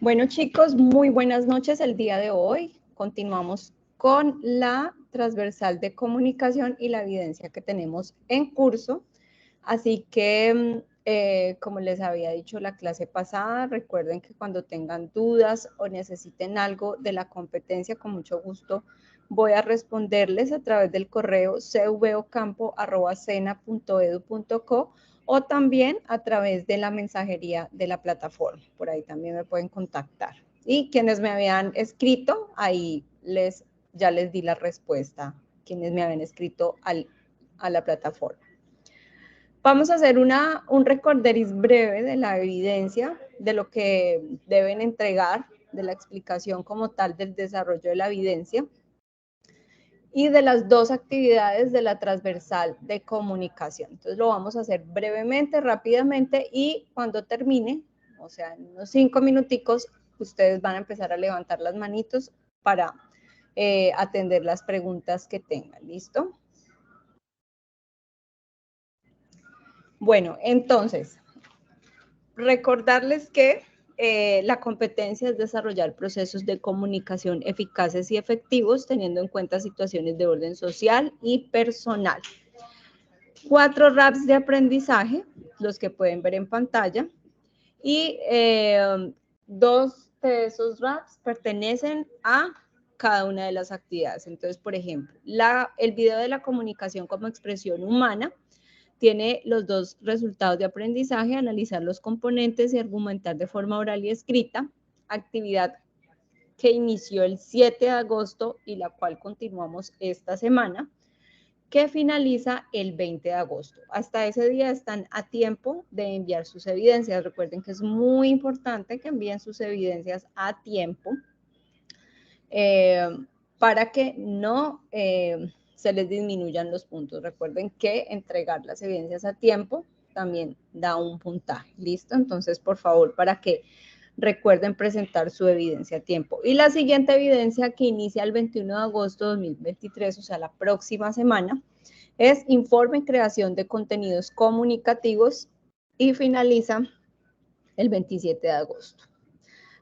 Bueno, chicos, muy buenas noches el día de hoy. Continuamos con la transversal de comunicación y la evidencia que tenemos en curso. Así que, como les había dicho la clase pasada, recuerden que cuando tengan dudas o necesiten algo de la competencia, con mucho gusto voy a responderles a través del correo cvocampo@sena.edu.co o también a través de la mensajería de la plataforma. Por ahí también me pueden contactar. Y quienes me habían escrito, ahí ya les di la respuesta, quienes me habían escrito a la plataforma. Vamos a hacer un recorderis breve de la evidencia, de lo que deben entregar, de la explicación como tal del desarrollo de la evidencia y de las dos actividades de la transversal de comunicación. Entonces lo vamos a hacer brevemente, rápidamente, y cuando termine, o sea, en unos 5 minuticos, ustedes van a empezar a levantar las manitos para atender las preguntas que tengan. ¿Listo? Bueno, entonces, recordarles que la competencia es desarrollar procesos de comunicación eficaces y efectivos, teniendo en cuenta situaciones de orden social y personal. 4 RAPs de aprendizaje, los que pueden ver en pantalla, y 2 de esos RAPs pertenecen a cada una de las actividades. Entonces, por ejemplo, el video de la comunicación como expresión humana tiene los 2 resultados de aprendizaje: analizar los componentes y argumentar de forma oral y escrita, actividad que inició el 7 de agosto y la cual continuamos esta semana, que finaliza el 20 de agosto. Hasta ese día están a tiempo de enviar sus evidencias. Recuerden que es muy importante que envíen sus evidencias a tiempo para que no se les disminuyan los puntos. Recuerden que entregar las evidencias a tiempo también da un puntaje. ¿Listo? Entonces, por favor, para que recuerden presentar su evidencia a tiempo. Y la siguiente evidencia, que inicia el 21 de agosto de 2023, o sea, la próxima semana, es informe y creación de contenidos comunicativos y finaliza el 27 de agosto.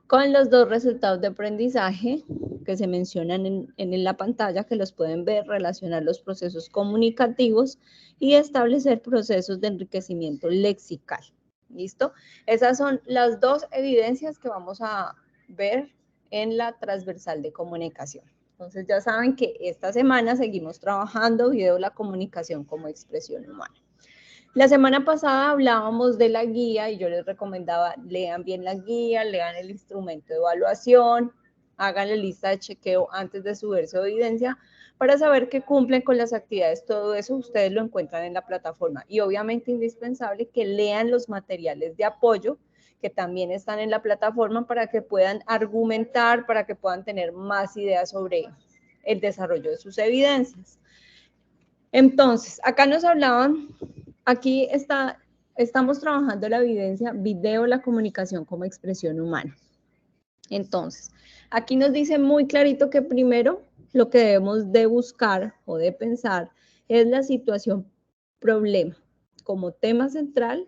Con los 2 resultados de aprendizaje que se mencionan en la pantalla, que los pueden ver: relacionar los procesos comunicativos y establecer procesos de enriquecimiento lexical. ¿Listo? Esas son las 2 evidencias que vamos a ver en la transversal de comunicación. Entonces ya saben que esta semana seguimos trabajando video de la comunicación como expresión humana. La semana pasada hablábamos de la guía y yo les recomendaba: lean bien la guía, lean el instrumento de evaluación, hagan la lista de chequeo antes de subir su evidencia para saber que cumplen con las actividades. Todo eso ustedes lo encuentran en la plataforma. Y obviamente indispensable que lean los materiales de apoyo que también están en la plataforma para que puedan argumentar, para que puedan tener más ideas sobre el desarrollo de sus evidencias. Entonces, acá nos hablaban, aquí estamos trabajando la evidencia video, la comunicación como expresión humana. Entonces, aquí nos dice muy clarito que primero lo que debemos de buscar o de pensar es la situación problema como tema central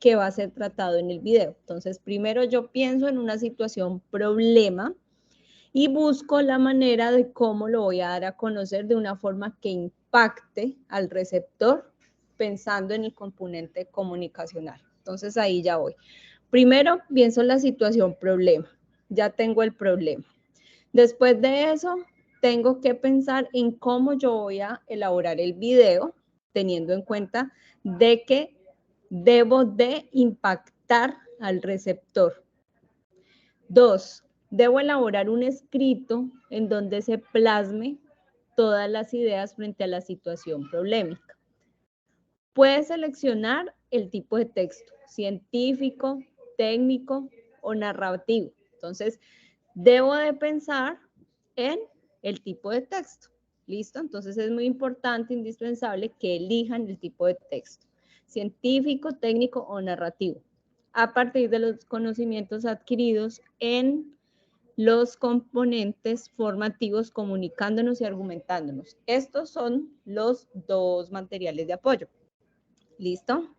que va a ser tratado en el video. Entonces, primero yo pienso en una situación problema y busco la manera de cómo lo voy a dar a conocer de una forma que impacte al receptor, pensando en el componente comunicacional. Entonces ahí ya voy. Primero pienso en la situación problema, ya tengo el problema. Después de eso, tengo que pensar en cómo yo voy a elaborar el video, teniendo en cuenta de que debo de impactar al receptor. 2, debo elaborar un escrito en donde se plasme todas las ideas frente a la situación problemática. Puedes seleccionar el tipo de texto: científico, técnico o narrativo. Entonces, debo de pensar en el tipo de texto. ¿Listo? Entonces, es muy importante, indispensable, que elijan el tipo de texto: científico, técnico o narrativo, a partir de los conocimientos adquiridos en los componentes formativos, comunicándonos y argumentándonos. Estos son los 2 materiales de apoyo. ¿Listo?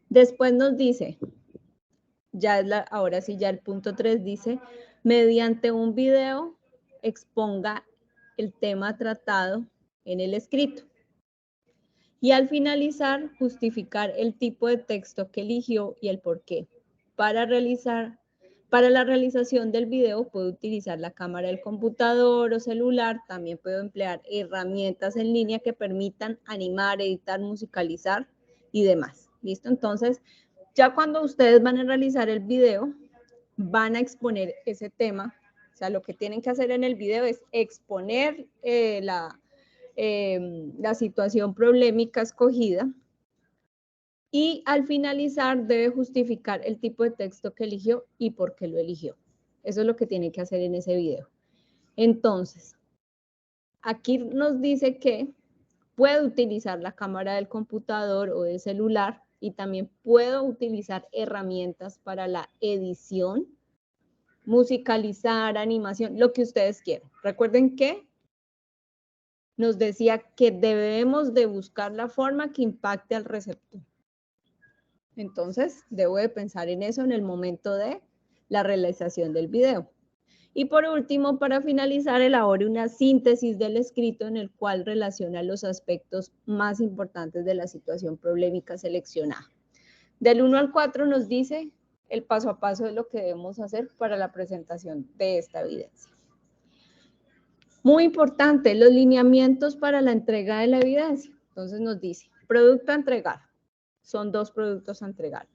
Después nos dice, ahora sí ya el punto 3 dice, mediante un video exponga el tema tratado en el escrito. Y al finalizar, justificar el tipo de texto que eligió y el por qué. Para la realización del video puede utilizar la cámara del computador o celular, también puede emplear herramientas en línea que permitan animar, editar, musicalizar y demás. ¿Listo? Entonces, ya cuando ustedes van a realizar el video, van a exponer ese tema. O sea, lo que tienen que hacer en el video es exponer la situación problemática escogida y al finalizar debe justificar el tipo de texto que eligió y por qué lo eligió. Eso es lo que tiene que hacer en ese video. Entonces, aquí nos dice que puede utilizar la cámara del computador o del celular y también puedo utilizar herramientas para la edición, musicalizar, animación, lo que ustedes quieran. Recuerden que nos decía que debemos de buscar la forma que impacte al receptor. Entonces, debo de pensar en eso en el momento de la realización del video. Y por último, para finalizar, elabore una síntesis del escrito en el cual relaciona los aspectos más importantes de la situación problemática seleccionada. Del 1 al 4 nos dice el paso a paso de lo que debemos hacer para la presentación de esta evidencia. Muy importante, los lineamientos para la entrega de la evidencia. Entonces nos dice, producto a entregar. Son 2 productos a entregar.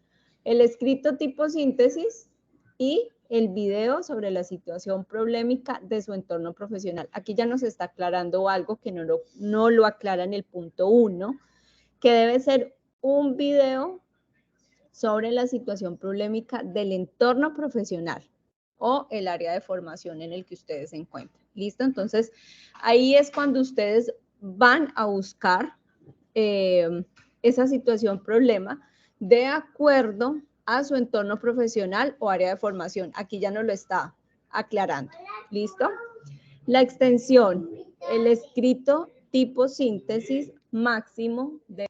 El escrito tipo síntesis y el video sobre la situación problemática de su entorno profesional. Aquí ya nos está aclarando algo que no lo aclara en el punto 1, que debe ser un video sobre la situación problemática del entorno profesional o el área de formación en el que ustedes se encuentran. ¿Listo? Entonces, ahí es cuando ustedes van a buscar esa situación problema de acuerdo a su entorno profesional o área de formación. Aquí ya nos lo está aclarando. ¿Listo? La extensión, el escrito tipo síntesis máximo de...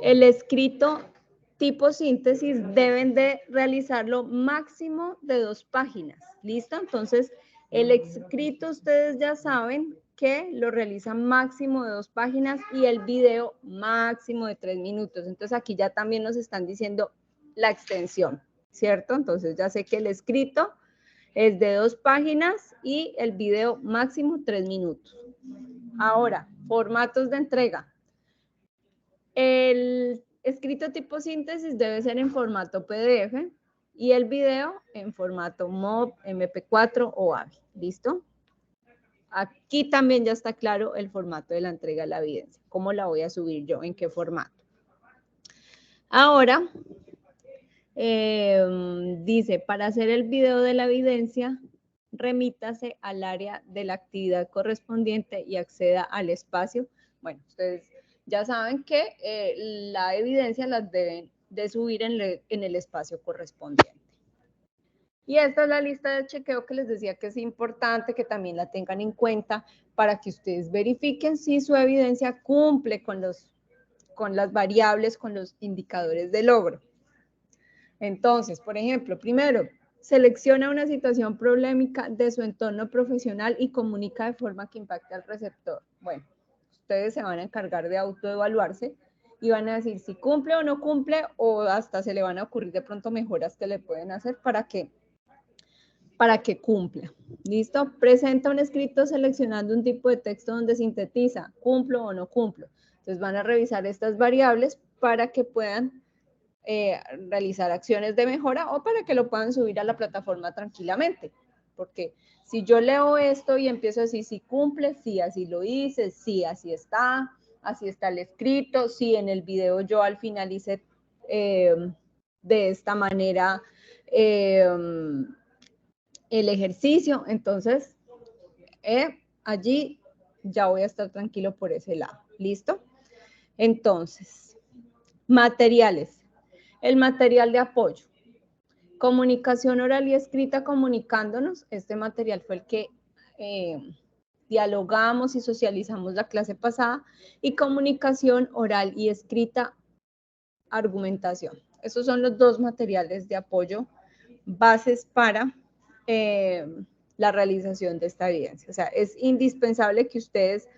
El escrito tipo síntesis deben de realizarlo máximo de 2 páginas. ¿Listo? Entonces, el escrito ustedes ya saben que lo realizan máximo de 2 páginas y el video máximo de 3 minutos. Entonces, aquí ya también nos están diciendo la extensión, ¿cierto? Entonces, ya sé que el escrito es de 2 páginas y el video máximo 3 minutos. Ahora, formatos de entrega. El escrito tipo síntesis debe ser en formato PDF y el video en formato MOV, MP4 o AVI. ¿Listo? Aquí también ya está claro el formato de la entrega de la evidencia. ¿Cómo la voy a subir yo? ¿En qué formato? Ahora, dice, para hacer el video de la evidencia, remítase al área de la actividad correspondiente y acceda al espacio. Bueno, ustedes ya saben que la evidencia las deben de subir en el espacio correspondiente. Y esta es la lista de chequeo que les decía que es importante que también la tengan en cuenta para que ustedes verifiquen si su evidencia cumple con las variables, con los indicadores de logro. Entonces, por ejemplo, primero, selecciona una situación problemática de su entorno profesional y comunica de forma que impacte al receptor. Bueno, ustedes se van a encargar de autoevaluarse y van a decir si cumple o no cumple o hasta se le van a ocurrir de pronto mejoras que le pueden hacer para que cumpla. ¿Listo? Presenta un escrito seleccionando un tipo de texto donde sintetiza, cumplo o no cumplo. Entonces van a revisar estas variables para que puedan realizar acciones de mejora o para que lo puedan subir a la plataforma tranquilamente. Porque si yo leo esto y empiezo así, si cumple, sí, así lo hice, sí, así está el escrito, sí, en el video yo al final hice de esta manera el ejercicio, entonces allí ya voy a estar tranquilo por ese lado. ¿Listo? Entonces, materiales. El material de apoyo. Comunicación oral y escrita comunicándonos. Este material fue el que dialogamos y socializamos la clase pasada. Y comunicación oral y escrita argumentación. Esos son los dos materiales de apoyo bases para la realización de esta evidencia. O sea, es indispensable que ustedes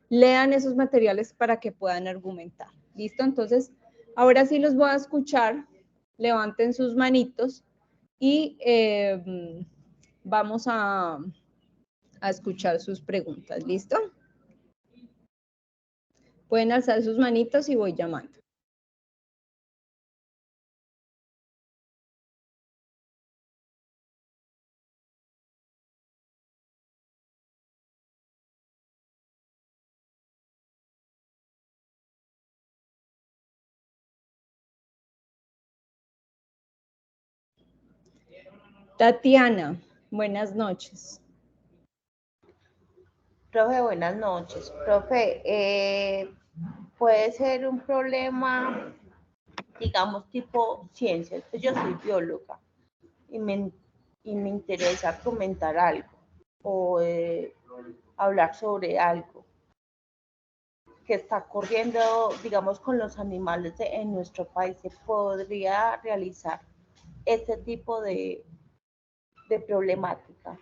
lean esos materiales para que puedan argumentar. ¿Listo? Entonces, ahora sí los voy a escuchar. Levanten sus manitos y vamos a escuchar sus preguntas. ¿Listo? Pueden alzar sus manitos y voy llamando. Tatiana, buenas noches. Profe, buenas noches. Profe, puede ser un problema, digamos, tipo ciencias. Pues yo soy bióloga y me interesa comentar algo o hablar sobre algo que está ocurriendo, digamos, con los animales en nuestro país. ¿Se podría realizar este tipo de problemática?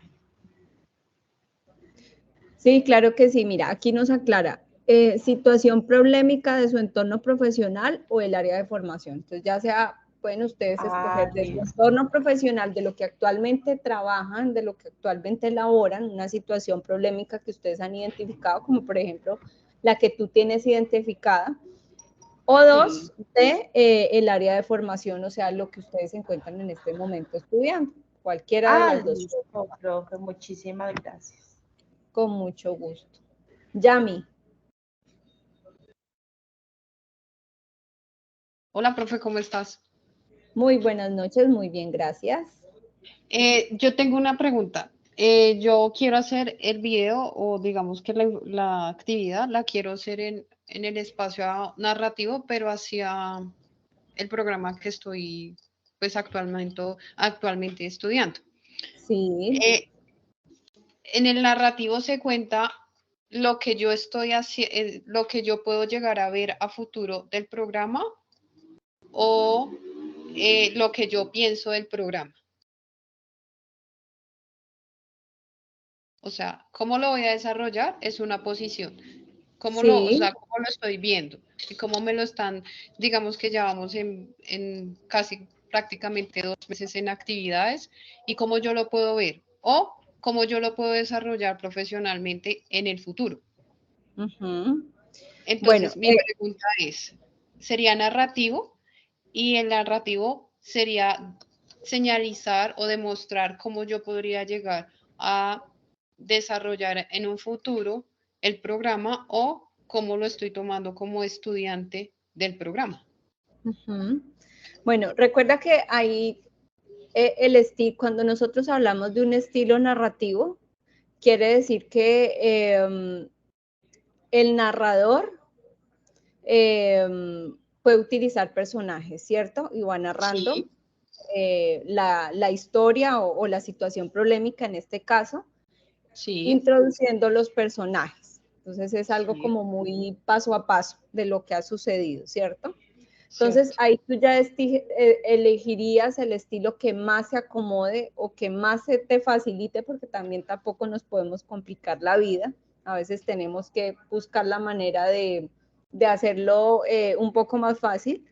Sí, claro que sí. Mira, aquí nos aclara situación problemática de su entorno profesional o el área de formación. Entonces, ya sea, pueden ustedes escoger de su entorno profesional, de lo que actualmente trabajan, de lo que actualmente elaboran, una situación problemática que ustedes han identificado, como por ejemplo la que tú tienes identificada, o dos, de el área de formación, o sea, lo que ustedes se encuentran en este momento estudiando. Cualquiera de las dos. Listo, profe, muchísimas gracias. Con mucho gusto. Yami. Hola, profe, ¿cómo estás? Muy buenas noches, muy bien, gracias. Yo tengo una pregunta. Yo quiero hacer el video o digamos que la actividad la quiero hacer en el espacio narrativo, pero hacia el programa que estoy pues actualmente estudiando. Sí. En el narrativo se cuenta lo que yo estoy haciendo, lo que yo puedo llegar a ver a futuro del programa o lo que yo pienso del programa. O sea, ¿cómo lo voy a desarrollar? Es una posición. ¿Cómo Sí. cómo lo estoy viendo? Y cómo me lo están, digamos que ya vamos en casi prácticamente 2 meses en actividades y cómo yo lo puedo ver o cómo yo lo puedo desarrollar profesionalmente en el futuro. Entonces, bueno, mi pregunta es, ¿sería narrativo? Y el narrativo sería señalizar o demostrar cómo yo podría llegar a desarrollar en un futuro el programa o cómo lo estoy tomando como estudiante del programa. Bueno, recuerda que ahí cuando nosotros hablamos de un estilo narrativo, quiere decir que el narrador puede utilizar personajes, ¿cierto? Y va narrando Sí. La historia o la situación problemática en este caso, Sí. introduciendo los personajes. Entonces es algo como muy paso a paso de lo que ha sucedido, ¿cierto? Entonces ahí tú ya elegirías el estilo que más se acomode o que más se te facilite, porque también tampoco nos podemos complicar la vida. A veces tenemos que buscar la manera de hacerlo un poco más fácil.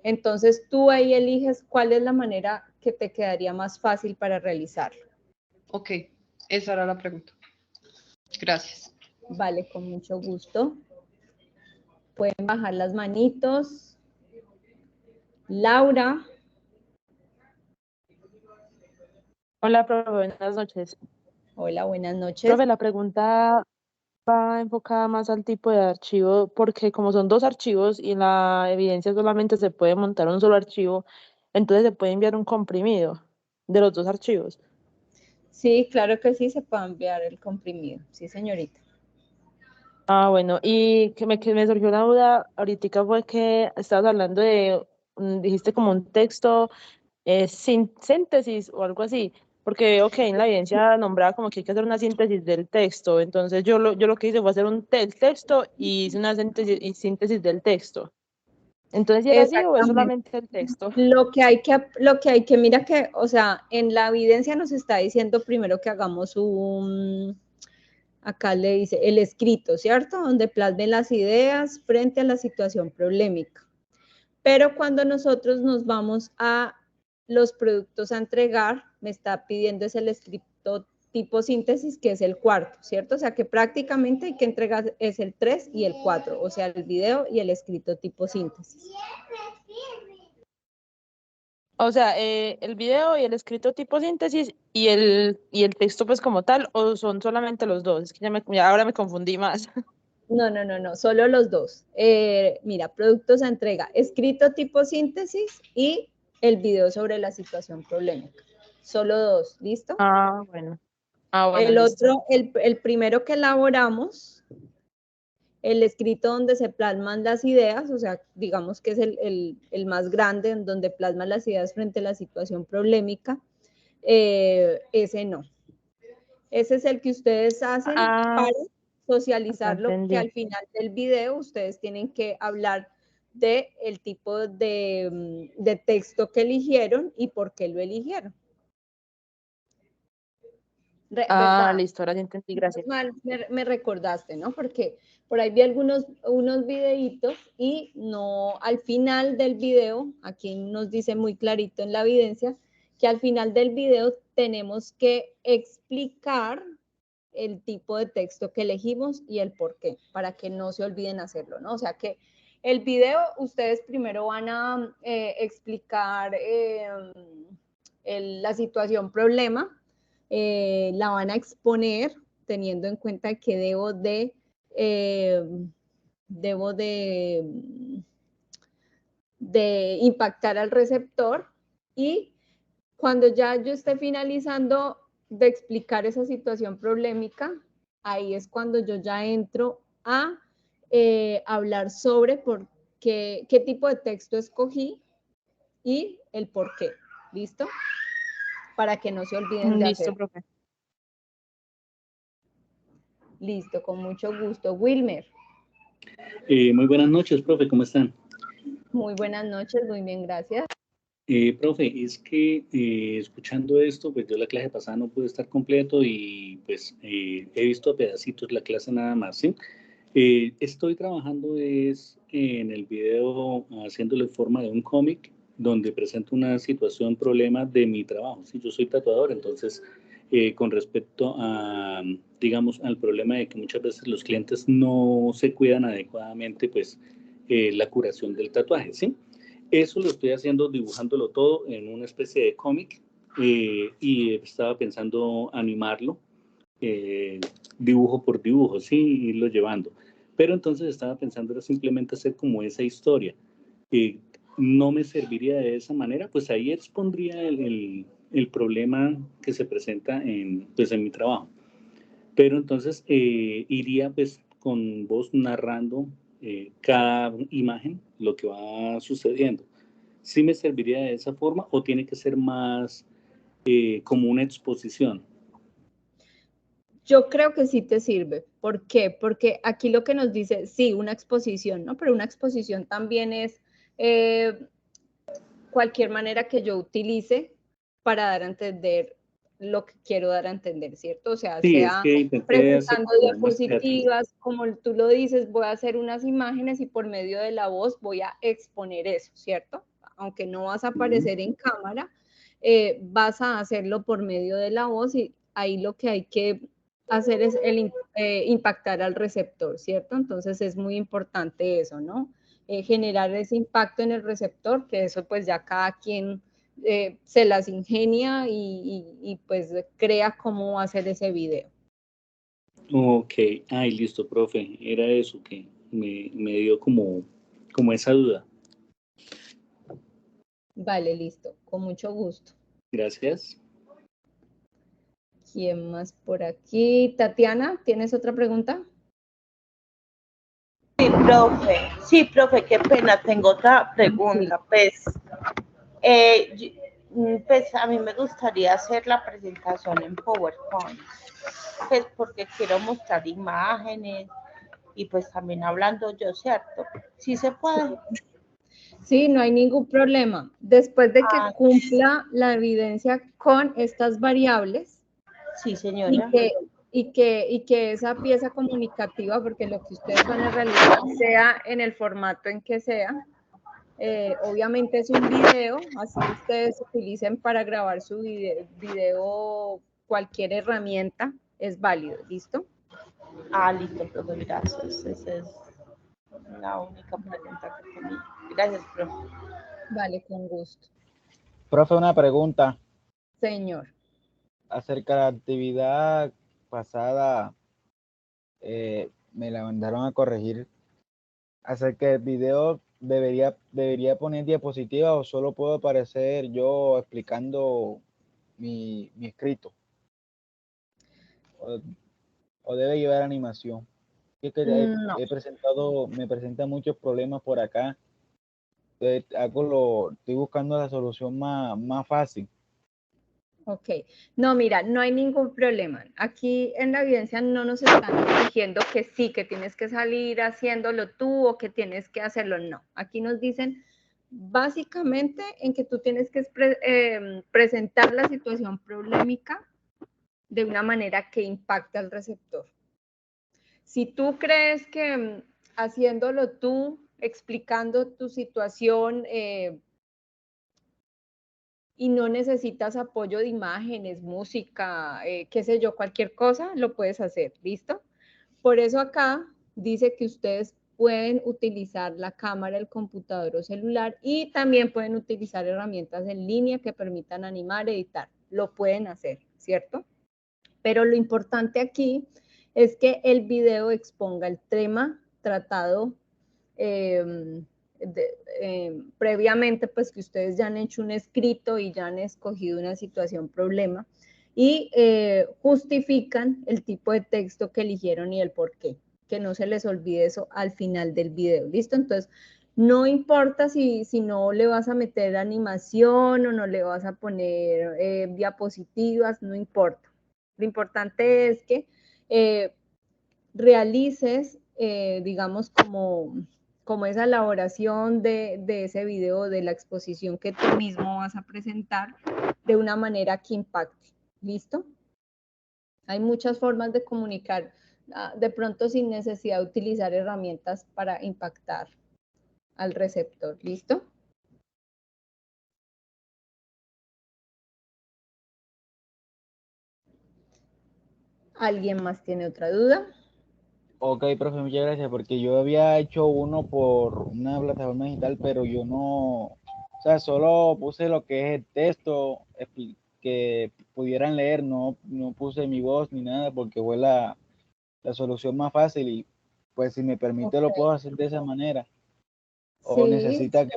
Entonces tú ahí eliges cuál es la manera que te quedaría más fácil para realizarlo. Ok, esa era la pregunta. Gracias. Vale, con mucho gusto. Pueden bajar las manitos. Laura. Hola, profe, buenas noches. Hola, buenas noches. Profe, la pregunta va enfocada más al tipo de archivo, porque como son 2 archivos y en la evidencia solamente se puede montar un solo archivo, entonces se puede enviar un comprimido de los 2 archivos. Sí, claro que sí, se puede enviar el comprimido. Sí, señorita. Ah, bueno, y que me surgió una duda ahorita fue que estabas hablando de, dijiste como un texto sin síntesis o algo así, porque veo que en la evidencia nombraba como que hay que hacer una síntesis del texto, entonces yo lo que hice fue hacer el texto y hice una síntesis del texto. Entonces, ¿sí era así o es Exactamente. solamente el texto? Lo que hay que, mira que, o sea, en la evidencia nos está diciendo primero que hagamos acá le dice, el escrito, ¿cierto? Donde plasmen las ideas frente a la situación problemática. Pero cuando nosotros nos vamos a los productos a entregar, me está pidiendo es el escrito tipo síntesis, que es el cuarto, ¿cierto? O sea que prácticamente hay que entregar es el 3 y el 4, o sea, el video y el escrito tipo síntesis. O sea, el video y el escrito tipo síntesis y el texto pues como tal, o son solamente los dos. Es que ya ahora me confundí más. No, solo los dos. Mira, productos a entrega, escrito tipo síntesis y el video sobre la situación problemática. Solo dos, ¿listo? Bueno. El Listo. otro, el primero que elaboramos, el escrito donde se plasman las ideas, o sea, digamos que es el más grande, en donde plasman las ideas frente a la situación problemática, ese no. Ese es el que ustedes hacen para socializarlo, que al final del video ustedes tienen que hablar del tipo de texto que eligieron y por qué lo eligieron. ¿Verdad? Listo, ahora ya entendí, gracias. Me recordaste, ¿no? Porque por ahí vi unos videitos y no, al final del video, aquí nos dice muy clarito en la evidencia, que al final del video tenemos que explicar el tipo de texto que elegimos y el por qué, para que no se olviden hacerlo, ¿no? O sea que el video, ustedes primero van a explicar la situación problema, la van a exponer teniendo en cuenta que debo de impactar al receptor, y cuando ya yo esté finalizando de explicar esa situación problemática, ahí es cuando yo ya entro a hablar sobre qué tipo de texto escogí y el por qué. ¿Listo? Para que no se olviden de hacer. Listo, profe. Listo, con mucho gusto. Wilmer. Muy buenas noches, profe, ¿cómo están? Muy buenas noches, muy bien, gracias. Profe, es que escuchando esto, pues yo la clase pasada no pude estar completo y pues he visto pedacitos la clase nada más, ¿sí? Estoy trabajando en el video haciéndole forma de un cómic donde presento una situación, problema de mi trabajo, ¿sí? Yo soy tatuador, entonces con respecto a, digamos, al problema de que muchas veces los clientes no se cuidan adecuadamente, pues la curación del tatuaje, ¿sí? Eso lo estoy haciendo, dibujándolo todo en una especie de cómic y estaba pensando animarlo, dibujo por dibujo, sí, irlo llevando. Pero entonces estaba pensando era simplemente hacer como esa historia. No me serviría de esa manera, pues ahí expondría el problema que se presenta pues en mi trabajo. Pero entonces iría pues con voz narrando cada imagen, lo que va sucediendo. ¿Sí me serviría de esa forma o tiene que ser más como una exposición? Yo creo que sí te sirve. ¿Por qué? Porque aquí lo que nos dice, sí, una exposición, ¿no? Pero una exposición también es cualquier manera que yo utilice para dar a entender lo que quiero dar a entender, ¿cierto? O sea, sí, sea presentando diapositivas, como tú lo dices, voy a hacer unas imágenes y por medio de la voz voy a exponer eso, ¿cierto? Aunque no vas a aparecer en cámara, vas a hacerlo por medio de la voz y ahí lo que hay que hacer es impactar al receptor, ¿cierto? Entonces es muy importante eso, ¿no? Generar ese impacto en el receptor, que eso pues ya cada quien se las ingenia y pues crea cómo hacer ese video. Ok, listo, profe, era eso que me dio como esa duda. Vale, listo, con mucho gusto. Gracias. ¿Quién más por aquí? Tatiana, ¿tienes otra pregunta? Sí, profe, qué pena, tengo otra pregunta. Pues, pues a mí me gustaría hacer la presentación en PowerPoint, pues porque quiero mostrar imágenes y pues también hablando yo, ¿cierto? ¿Sí se puede? Sí, no hay ningún problema. Después de que Ah. cumpla la evidencia con estas variables Sí, y señora. que esa pieza comunicativa, porque lo que ustedes van a realizar sea en el formato en que sea, obviamente es un video, así ustedes utilicen para grabar su video cualquier herramienta, es válido, ¿listo? Ah, listo, profe, gracias. Esa es la única pregunta que tenía. Gracias, profe. Vale, con gusto. Profe, una pregunta Señor. acerca de la actividad pasada. Me la mandaron a corregir acerca del video. ¿Debería poner diapositiva o solo puedo aparecer yo explicando mi escrito? ¿O debe llevar animación? Es que No. me presenta muchos problemas por acá. Estoy buscando la solución más fácil. Ok, no, mira, no hay ningún problema. Aquí en la evidencia no nos están diciendo que sí, que tienes que salir haciéndolo tú o que tienes que hacerlo, no. Aquí nos dicen básicamente en que tú tienes que presentar la situación problemática de una manera que impacte al receptor. Si tú crees que haciéndolo tú, explicando tu situación, y no necesitas apoyo de imágenes, música, qué sé yo, cualquier cosa, lo puedes hacer, ¿listo? Por eso acá dice que ustedes pueden utilizar la cámara, el computador o celular y también pueden utilizar herramientas en línea que permitan animar, editar. Lo pueden hacer, ¿cierto? Pero lo importante aquí es que el video exponga el tema tratado previamente, pues que ustedes ya han hecho un escrito y ya han escogido una situación problema y justifican el tipo de texto que eligieron y el por qué. Que no se les olvide eso al final del video, ¿listo? Entonces, no importa si no le vas a meter animación o no le vas a poner diapositivas, no importa. Lo importante es que realices, digamos, como esa elaboración de ese video, de la exposición que tú mismo vas a presentar, de una manera que impacte. ¿Listo? Hay muchas formas de comunicar, de pronto sin necesidad de utilizar herramientas para impactar al receptor. ¿Listo? ¿Alguien más tiene otra duda? Ok, profe, muchas gracias, porque yo había hecho uno por una plataforma digital, pero yo no, o sea, solo puse lo que es el texto, que pudieran leer, no puse mi voz ni nada, porque fue la solución más fácil y pues si me permite lo puedo hacer de esa manera. O Sí. necesita que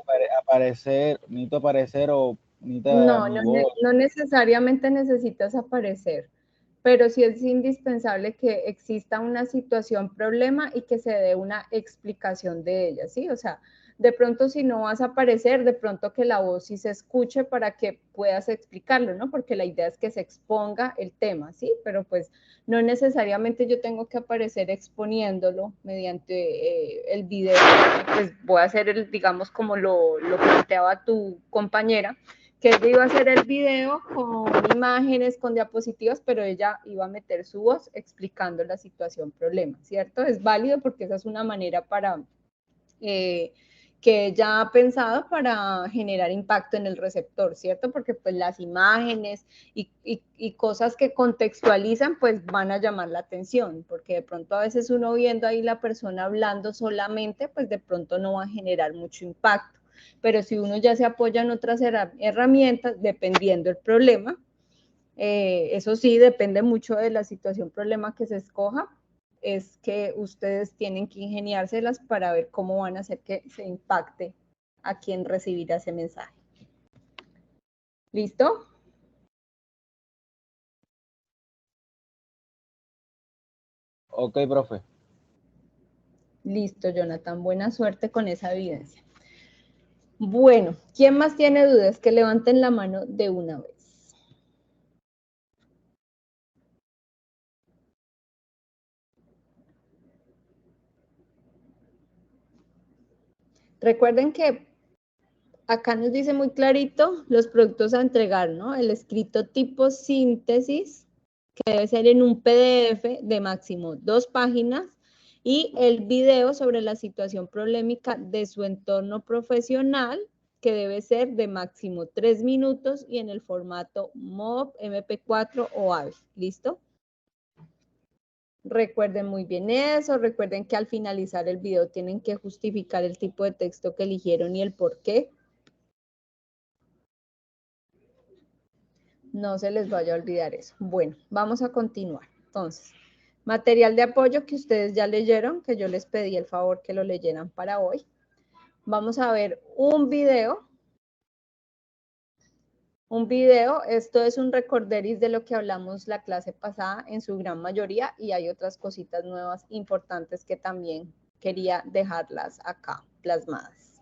necesito aparecer o necesita No, mi voz. no necesariamente necesitas aparecer, pero sí es indispensable que exista una situación problema y que se dé una explicación de ella, ¿sí? O sea, de pronto si no vas a aparecer, de pronto que la voz sí se escuche para que puedas explicarlo, ¿no? Porque la idea es que se exponga el tema, ¿sí? Pero pues no necesariamente yo tengo que aparecer exponiéndolo mediante el video, pues voy a hacer, digamos, como lo planteaba tu compañera, que ella iba a hacer el video con imágenes, con diapositivas, pero ella iba a meter su voz explicando la situación problema, ¿cierto? Es válido porque esa es una manera para que ella ha pensado para generar impacto en el receptor, ¿cierto? Porque pues las imágenes y cosas que contextualizan pues van a llamar la atención, porque de pronto a veces uno viendo ahí la persona hablando solamente, pues de pronto no va a generar mucho impacto. Pero si uno ya se apoya en otras herramientas, dependiendo del problema, eso sí, depende mucho de la situación, problema que se escoja, es que ustedes tienen que ingeniárselas para ver cómo van a hacer que se impacte a quien recibirá ese mensaje. ¿Listo? Ok, profe. Listo, Jonathan. Buena suerte con esa evidencia. Bueno, ¿quién más tiene dudas? Que levanten la mano de una vez. Recuerden que acá nos dice muy clarito los productos a entregar, ¿no? El escrito tipo síntesis, que debe ser en un PDF de máximo 2 páginas, y el video sobre la situación problemática de su entorno profesional, que debe ser de máximo 3 minutos y en el formato MOV, MP4 o AVI. ¿Listo? Recuerden muy bien eso, recuerden que al finalizar el video tienen que justificar el tipo de texto que eligieron y el por qué. No se les vaya a olvidar eso. Bueno, vamos a continuar. Entonces, material de apoyo que ustedes ya leyeron, que yo les pedí el favor que lo leyeran para hoy. Vamos a ver un video. Esto es un recorderis de lo que hablamos la clase pasada en su gran mayoría y hay otras cositas nuevas importantes que también quería dejarlas acá plasmadas.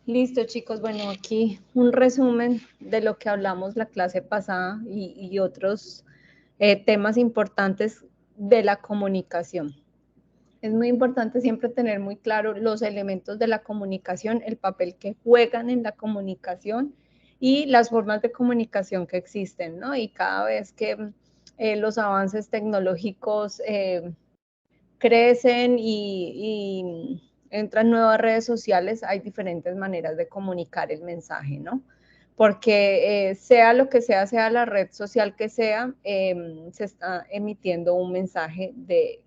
Listo, chicos. Bueno, aquí un resumen de lo que hablamos la clase pasada y otros temas importantes de la comunicación. Es muy importante siempre tener muy claro los elementos de la comunicación, el papel que juegan en la comunicación y las formas de comunicación que existen, ¿no? Y cada vez que los avances tecnológicos crecen y entran nuevas redes sociales, hay diferentes maneras de comunicar el mensaje, ¿no? Porque sea lo que sea, sea la red social que sea, se está emitiendo un mensaje de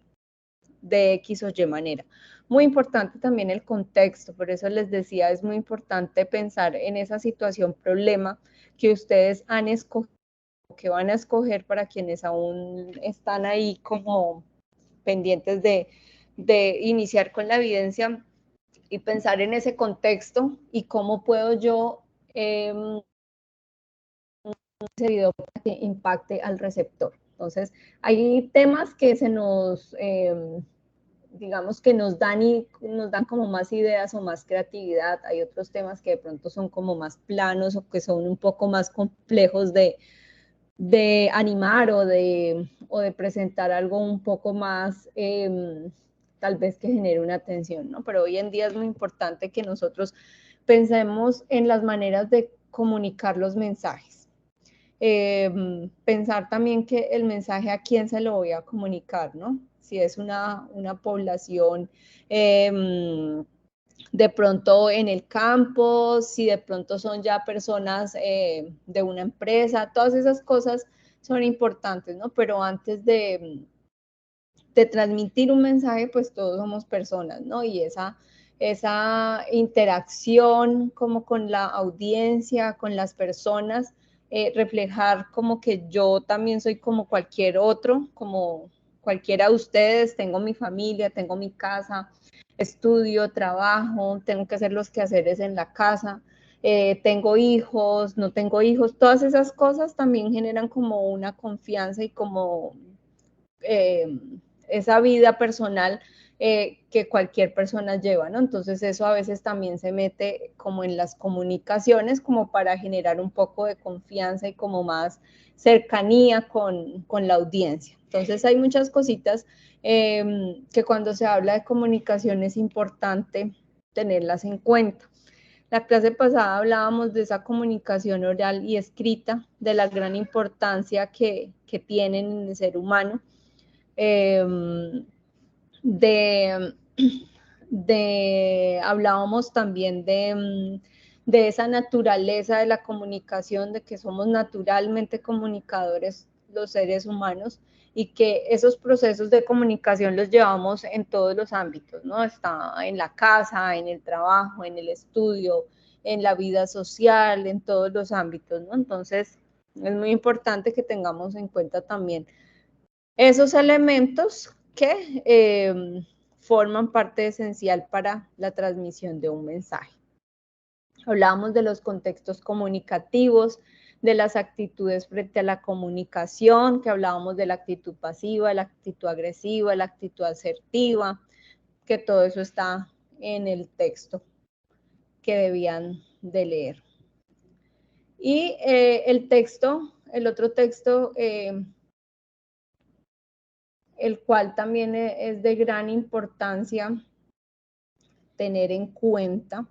X o Y manera. Muy importante también el contexto, por eso les decía, es muy importante pensar en esa situación, problema que ustedes han escogido, que van a escoger para quienes aún están ahí como pendientes de iniciar con la evidencia y pensar en ese contexto y cómo puedo yo ese video para que impacte al receptor. Entonces, hay temas que se nos, digamos que nos dan como más ideas o más creatividad. Hay otros temas que de pronto son como más planos o que son un poco más complejos de animar o de presentar algo un poco más, tal vez que genere una atención, ¿no? Pero hoy en día es muy importante que nosotros pensemos en las maneras de comunicar los mensajes. Pensar también que el mensaje a quién se lo voy a comunicar, ¿no? Si es una población de pronto en el campo, si de pronto son ya personas de una empresa, todas esas cosas son importantes, ¿no? Pero antes de transmitir un mensaje, pues todos somos personas, ¿no? Y esa interacción como con la audiencia, con las personas, reflejar como que yo también soy como cualquier otro, como cualquiera de ustedes, tengo mi familia, tengo mi casa, estudio, trabajo, tengo que hacer los quehaceres en la casa, tengo hijos, no tengo hijos, todas esas cosas también generan como una confianza y como esa vida personal que cualquier persona lleva, ¿no? Entonces eso a veces también se mete como en las comunicaciones como para generar un poco de confianza y como más cercanía con la audiencia. Entonces hay muchas cositas que cuando se habla de comunicación es importante tenerlas en cuenta. La clase pasada hablábamos de esa comunicación oral y escrita, de la gran importancia que tienen en el ser humano. Hablábamos también de esa naturaleza de la comunicación, de que somos naturalmente comunicadores los seres humanos y que esos procesos de comunicación los llevamos en todos los ámbitos, ¿no? Está en la casa, en el trabajo, en el estudio, en la vida social, en todos los ámbitos, ¿no? Entonces, es muy importante que tengamos en cuenta también esos elementos que forman parte esencial para la transmisión de un mensaje. Hablábamos de los contextos comunicativos, de las actitudes frente a la comunicación, que hablábamos de la actitud pasiva, la actitud agresiva, la actitud asertiva, que todo eso está en el texto que debían de leer. Y el otro texto, el cual también es de gran importancia tener en cuenta,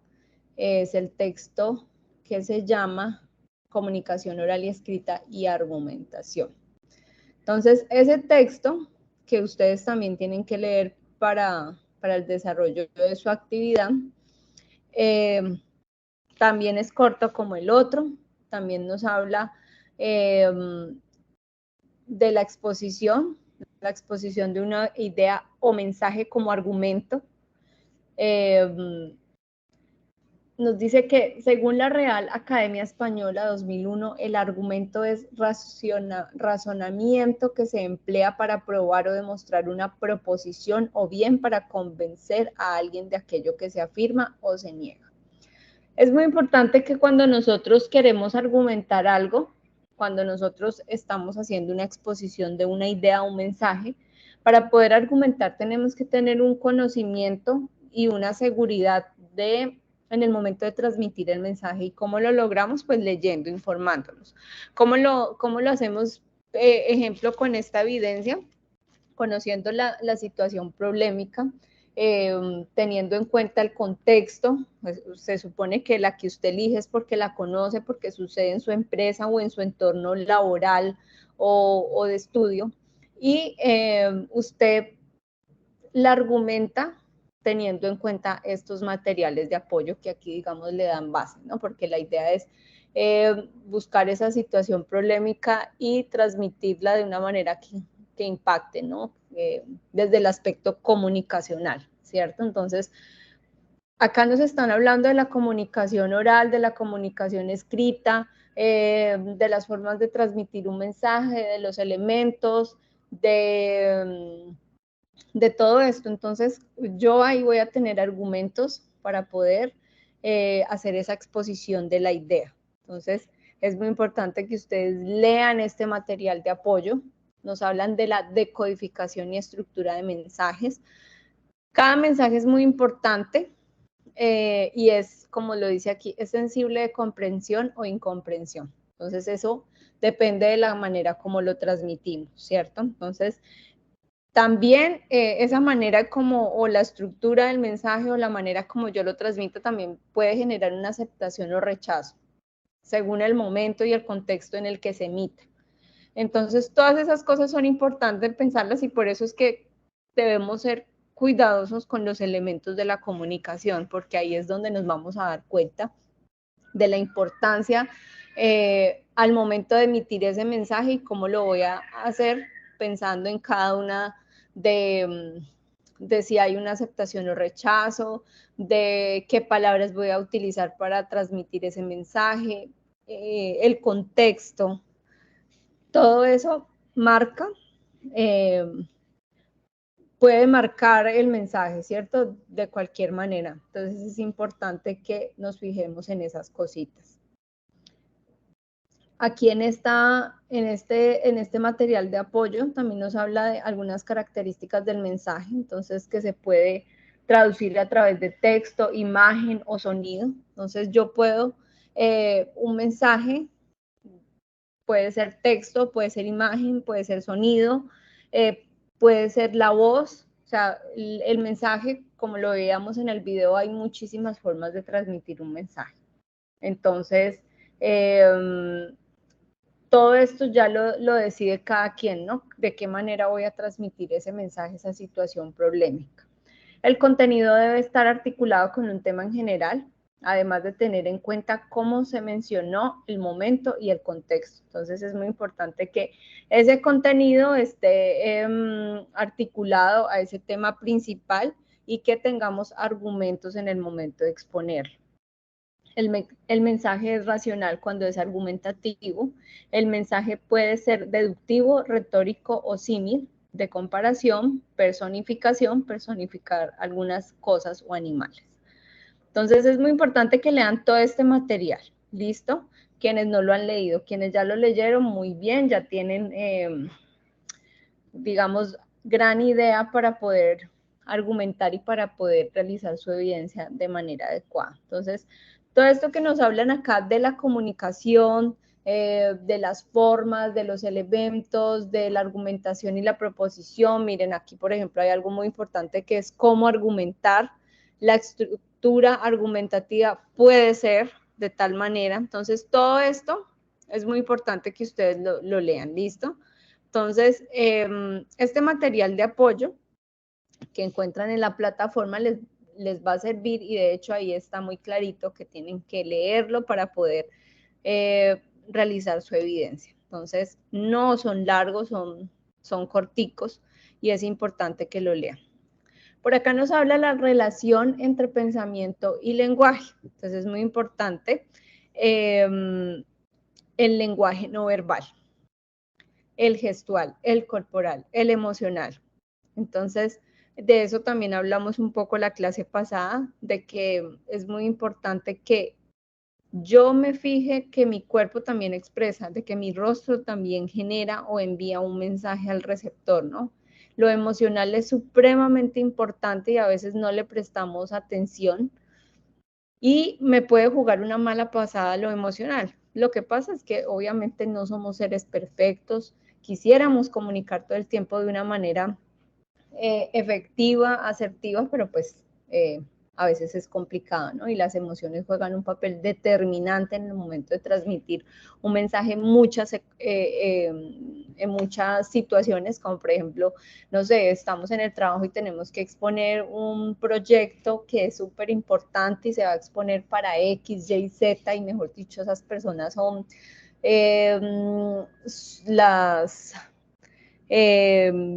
es el texto que se llama Comunicación Oral y Escrita y Argumentación. Entonces, ese texto que ustedes también tienen que leer para el desarrollo de su actividad, también es corto como el otro, también nos habla de la exposición de una idea o mensaje como argumento. Nos dice que según la Real Academia Española 2001, el argumento es razonamiento que se emplea para probar o demostrar una proposición o bien para convencer a alguien de aquello que se afirma o se niega. Es muy importante que cuando nosotros queremos argumentar algo, cuando nosotros estamos haciendo una exposición de una idea o un mensaje, para poder argumentar tenemos que tener un conocimiento y una seguridad de en el momento de transmitir el mensaje. ¿Y cómo lo logramos? Pues leyendo, informándonos. ¿Cómo lo hacemos? Ejemplo, con esta evidencia, conociendo la situación problemática, teniendo en cuenta el contexto. Pues, se supone que la que usted elige es porque la conoce, porque sucede en su empresa o en su entorno laboral o de estudio, y usted la argumenta teniendo en cuenta estos materiales de apoyo que aquí, digamos, le dan base, ¿no? Porque la idea es buscar esa situación problemática y transmitirla de una manera que impacte, ¿no? Desde el aspecto comunicacional, ¿cierto? Entonces, acá nos están hablando de la comunicación oral, de la comunicación escrita, de las formas de transmitir un mensaje, de los elementos, de todo esto. Entonces, yo ahí voy a tener argumentos para poder hacer esa exposición de la idea. Entonces, es muy importante que ustedes lean este material de apoyo. Nos hablan de la decodificación y estructura de mensajes. Cada mensaje es muy importante y es, como lo dice aquí, es sensible de comprensión o incomprensión. Entonces, eso depende de la manera como lo transmitimos, ¿cierto? Entonces, también esa manera como, o la estructura del mensaje o la manera como yo lo transmito también puede generar una aceptación o rechazo, según el momento y el contexto en el que se emite. Entonces, todas esas cosas son importantes pensarlas y por eso es que debemos ser cuidadosos con los elementos de la comunicación, porque ahí es donde nos vamos a dar cuenta de la importancia al momento de emitir ese mensaje y cómo lo voy a hacer pensando en cada una de si hay una aceptación o rechazo, de qué palabras voy a utilizar para transmitir ese mensaje, el contexto. Todo eso marca, puede marcar el mensaje, ¿cierto? De cualquier manera. Entonces es importante que nos fijemos en esas cositas. Aquí en este material de apoyo también nos habla de algunas características del mensaje, entonces que se puede traducir a través de texto, imagen o sonido. Entonces yo puedo, un mensaje puede ser texto, puede ser imagen, puede ser sonido, puede ser la voz. O sea, el mensaje, como lo veíamos en el video, hay muchísimas formas de transmitir un mensaje. Entonces, todo esto ya lo decide cada quien, ¿no? De qué manera voy a transmitir ese mensaje, esa situación problemática. El contenido debe estar articulado con un tema en general, además de tener en cuenta cómo se mencionó, el momento y el contexto. Entonces es muy importante que ese contenido esté articulado a ese tema principal y que tengamos argumentos en el momento de exponerlo. El mensaje es racional cuando es argumentativo. El mensaje puede ser deductivo, retórico o símil, de comparación, personificar algunas cosas o animales. Entonces es muy importante que lean todo este material, ¿listo? Quienes no lo han leído, quienes ya lo leyeron, muy bien, ya tienen, digamos, gran idea para poder argumentar y para poder realizar su evidencia de manera adecuada. Entonces, todo esto que nos hablan acá de la comunicación, de las formas, de los elementos, de la argumentación y la proposición. Miren, aquí, por ejemplo, hay algo muy importante que es cómo argumentar. La estructura argumentativa puede ser de tal manera. Entonces, todo esto es muy importante que ustedes lo lean, ¿listo? Entonces, este material de apoyo que encuentran en la plataforma les va a servir y de hecho ahí está muy clarito que tienen que leerlo para poder realizar su evidencia. Entonces, no son largos, son corticos y es importante que lo lean. Por acá nos habla la relación entre pensamiento y lenguaje. Entonces, es muy importante el lenguaje no verbal, el gestual, el corporal, el emocional. Entonces, de eso también hablamos un poco la clase pasada, de que es muy importante que yo me fije que mi cuerpo también expresa, de que mi rostro también genera o envía un mensaje al receptor, ¿no? Lo emocional es supremamente importante y a veces no le prestamos atención y me puede jugar una mala pasada lo emocional. Lo que pasa es que obviamente no somos seres perfectos, quisiéramos comunicar todo el tiempo de una manera efectiva, asertiva, pero pues a veces es complicado, ¿no? Y las emociones juegan un papel determinante en el momento de transmitir un mensaje en muchas situaciones, como por ejemplo, no sé, estamos en el trabajo y tenemos que exponer un proyecto que es súper importante y se va a exponer para X, Y, Z, y mejor dicho, esas personas son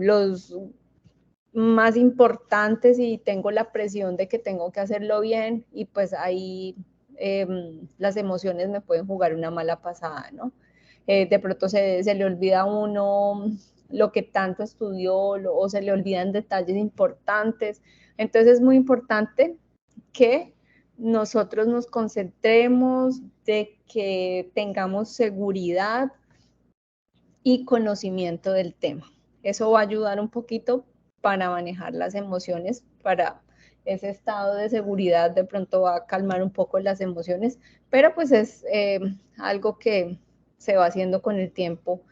los más importantes y tengo la presión de que tengo que hacerlo bien y pues ahí las emociones me pueden jugar una mala pasada, ¿no? De pronto se le olvida a uno lo que tanto estudió o se le olvidan detalles importantes. Entonces es muy importante que nosotros nos concentremos, de que tengamos seguridad y conocimiento del tema. Eso va a ayudar un poquito para manejar las emociones, para ese estado de seguridad de pronto va a calmar un poco las emociones, pero pues es algo que se va haciendo con el tiempo,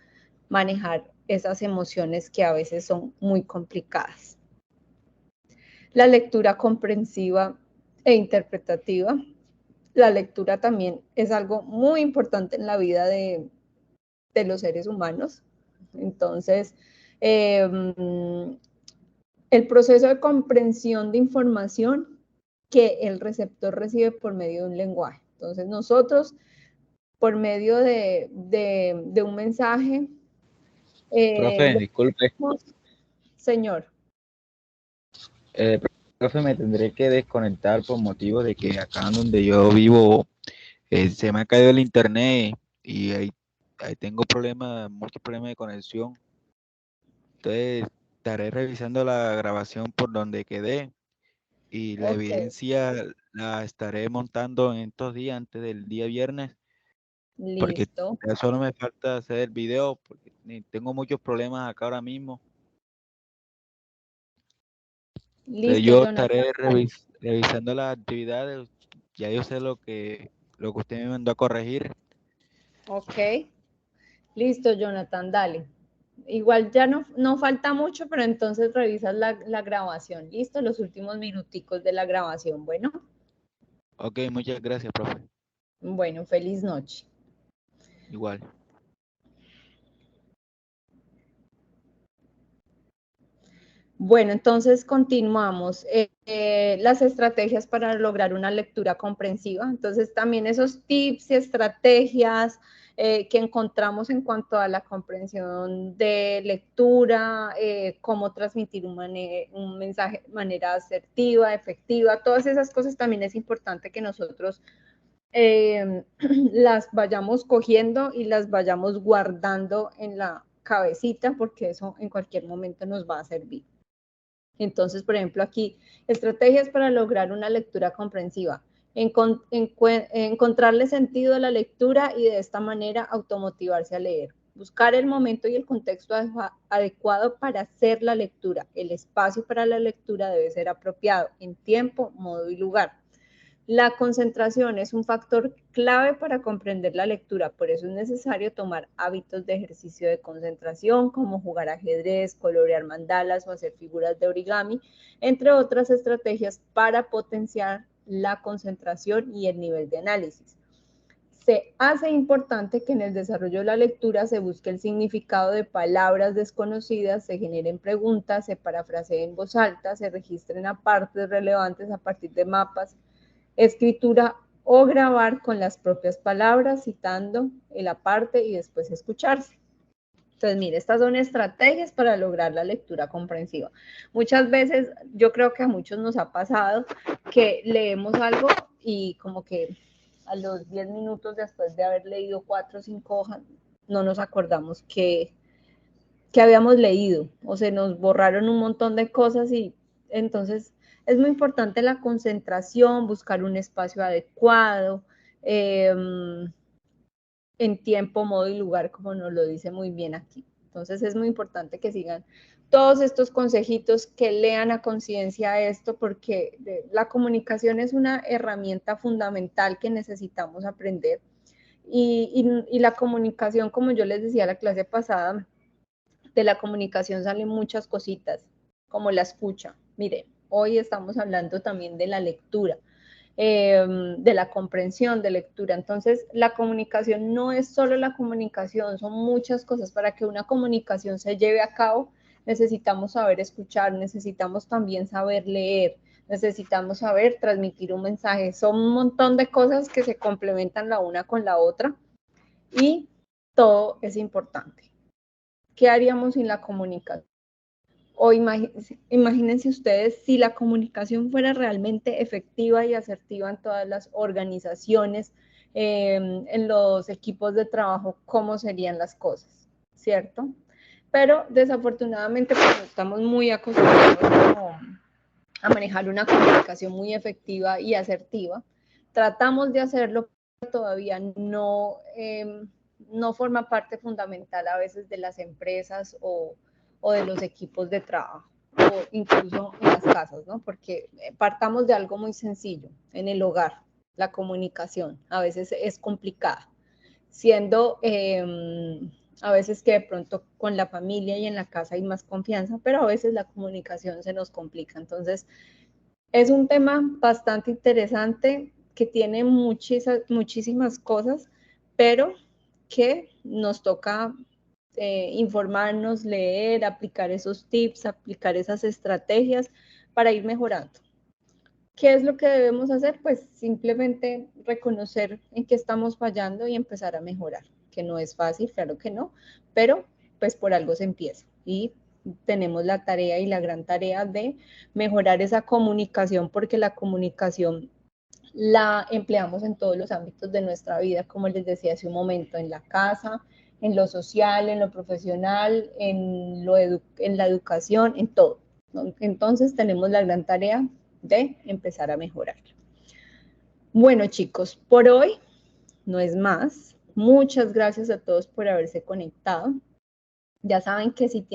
manejar esas emociones que a veces son muy complicadas. La lectura comprensiva e interpretativa. La lectura también es algo muy importante en la vida de los seres humanos. Entonces, el proceso de comprensión de información que el receptor recibe por medio de un lenguaje. Entonces, nosotros, por medio de un mensaje, Profe, disculpe. Señor. Profe, me tendré que desconectar por motivo de que acá donde yo vivo se me ha caído el internet y ahí tengo muchos problemas de conexión. Entonces estaré revisando la grabación por donde quedé y la Okay. evidencia la estaré montando en estos días antes del día viernes. Porque Listo. ya solo me falta hacer el video porque tengo muchos problemas acá ahora mismo. Entonces Listo, yo Jonathan. estaré revisando las actividades. Ya yo sé lo que usted me mandó a corregir. Ok. Listo, Jonathan, dale. Igual ya no falta mucho, pero entonces revisas la grabación. Listo, los últimos minuticos de la grabación. Bueno, Ok, muchas gracias, profe. bueno, feliz noche. Igual. Bueno, entonces continuamos. Las estrategias para lograr una lectura comprensiva. Entonces, también esos tips y estrategias que encontramos en cuanto a la comprensión de lectura, cómo transmitir un mensaje de manera asertiva, efectiva, todas esas cosas también es importante que nosotros las vayamos cogiendo y las vayamos guardando en la cabecita, porque eso en cualquier momento nos va a servir. Entonces, por ejemplo, aquí, estrategias para lograr una lectura comprensiva. Encontrarle sentido a la lectura y de esta manera automotivarse a leer. Buscar el momento y el contexto adecuado para hacer la lectura. El espacio para la lectura debe ser apropiado en tiempo, modo y lugar. La concentración es un factor clave para comprender la lectura, por eso es necesario tomar hábitos de ejercicio de concentración, como jugar ajedrez, colorear mandalas o hacer figuras de origami, entre otras estrategias para potenciar la concentración y el nivel de análisis. Se hace importante que en el desarrollo de la lectura se busque el significado de palabras desconocidas, se generen preguntas, se parafraseen en voz alta, se registren apartes relevantes a partir de mapas, escritura o grabar con las propias palabras, citando el aparte y después escucharse. Entonces, mire, estas son estrategias para lograr la lectura comprensiva. Muchas veces, yo creo que a muchos nos ha pasado que leemos algo y como que a los 10 minutos después de haber leído 4 o 5 hojas, no nos acordamos que habíamos leído, o se nos borraron un montón de cosas y entonces es muy importante la concentración, buscar un espacio adecuado, en tiempo, modo y lugar, como nos lo dice muy bien aquí. Entonces es muy importante que sigan todos estos consejitos, que lean a conciencia esto, porque la comunicación es una herramienta fundamental que necesitamos aprender. Y la comunicación, como yo les decía la clase pasada, de la comunicación salen muchas cositas, como la escucha. Miren, hoy estamos hablando también de la lectura, de la comprensión de lectura. Entonces, la comunicación no es solo la comunicación, son muchas cosas. Para que una comunicación se lleve a cabo, necesitamos saber escuchar, necesitamos también saber leer, necesitamos saber transmitir un mensaje. Son un montón de cosas que se complementan la una con la otra y todo es importante. ¿Qué haríamos sin la comunicación? O imagínense ustedes si la comunicación fuera realmente efectiva y asertiva en todas las organizaciones, en los equipos de trabajo, ¿cómo serían las cosas? ¿Cierto? Pero desafortunadamente, pues, estamos muy acostumbrados a manejar una comunicación muy efectiva y asertiva. Tratamos de hacerlo, pero todavía no forma parte fundamental a veces de las empresas o de los equipos de trabajo, o incluso en las casas, ¿no? Porque partamos de algo muy sencillo, en el hogar, la comunicación a veces es complicada, siendo a veces que de pronto con la familia y en la casa hay más confianza, pero a veces la comunicación se nos complica. Entonces, es un tema bastante interesante que tiene muchísimas cosas, pero que nos toca informarnos, leer, aplicar esos tips, aplicar esas estrategias para ir mejorando. ¿Qué es lo que debemos hacer? Pues simplemente reconocer en qué estamos fallando y empezar a mejorar, que no es fácil, claro que no, pero pues por algo se empieza y tenemos la tarea y la gran tarea de mejorar esa comunicación, porque la comunicación la empleamos en todos los ámbitos de nuestra vida, como les decía hace un momento, en la casa, en lo social, en lo profesional, en la educación, en todo. Entonces tenemos la gran tarea de empezar a mejorar. Bueno, chicos, por hoy no es más. Muchas gracias a todos por haberse conectado. Ya saben que si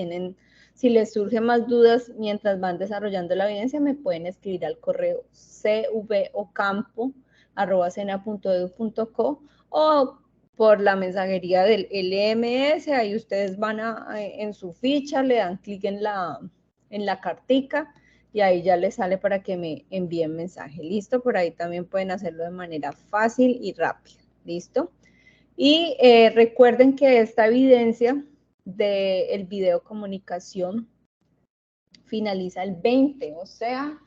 les surgen más dudas mientras van desarrollando la evidencia, me pueden escribir al correo cvocampo@sena.edu.co o por la mensajería del LMS. Ahí ustedes van en su ficha, le dan clic en la cartica y ahí ya les sale para que me envíen mensaje. ¿Listo? Por ahí también pueden hacerlo de manera fácil y rápida. ¿Listo? Y recuerden que esta evidencia del video comunicación finaliza el 20, o sea,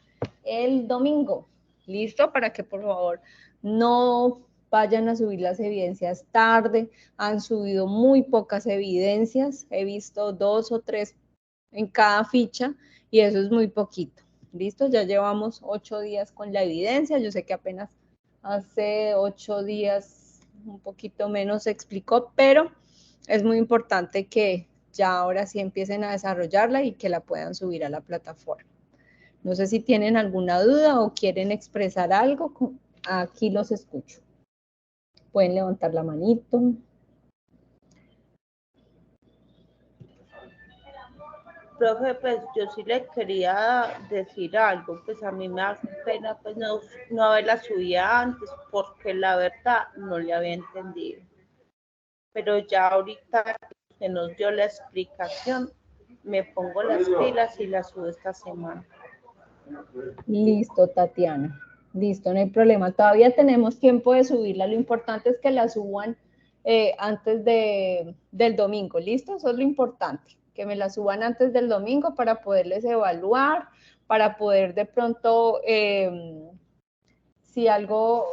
el domingo. ¿Listo? Para que por favor no vayan a subir las evidencias tarde. Han subido muy pocas evidencias. He visto 2 o 3 en cada ficha y eso es muy poquito. ¿Listo? Ya llevamos 8 días con la evidencia. Yo sé que apenas hace 8 días, un poquito menos se explicó, pero es muy importante que ya ahora sí empiecen a desarrollarla y que la puedan subir a la plataforma. No sé si tienen alguna duda o quieren expresar algo. Aquí los escucho. Pueden levantar la manito. Profe, pues yo sí le quería decir algo, pues a mí me da pena pues no haberla subido antes, porque la verdad no le había entendido. Pero ya ahorita que nos dio la explicación, me pongo las pilas y la subo esta semana. Listo, Tatiana. Listo, no hay problema. Todavía tenemos tiempo de subirla. Lo importante es que la suban antes del domingo. ¿Listo? Eso es lo importante. Que me la suban antes del domingo para poderles evaluar, para poder de pronto, si algo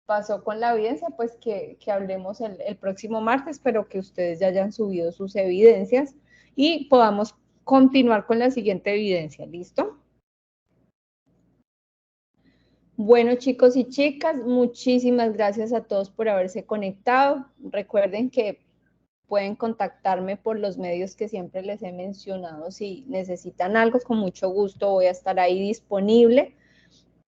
pasó con la evidencia, pues que hablemos el próximo martes, pero que ustedes ya hayan subido sus evidencias y podamos continuar con la siguiente evidencia. ¿Listo? Bueno, chicos y chicas, muchísimas gracias a todos por haberse conectado. Recuerden que pueden contactarme por los medios que siempre les he mencionado. Si necesitan algo, con mucho gusto voy a estar ahí disponible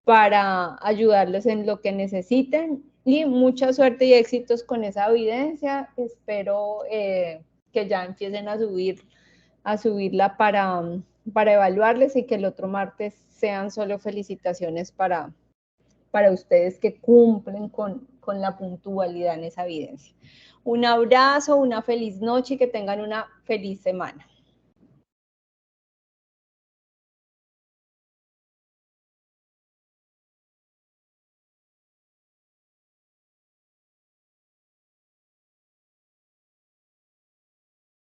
para ayudarles en lo que necesiten. Y mucha suerte y éxitos con esa evidencia. Espero que ya empiecen a subir a subirla para evaluarles y que el otro martes sean solo felicitaciones para ustedes que cumplen con la puntualidad en esa evidencia. Un abrazo, una feliz noche y que tengan una feliz semana.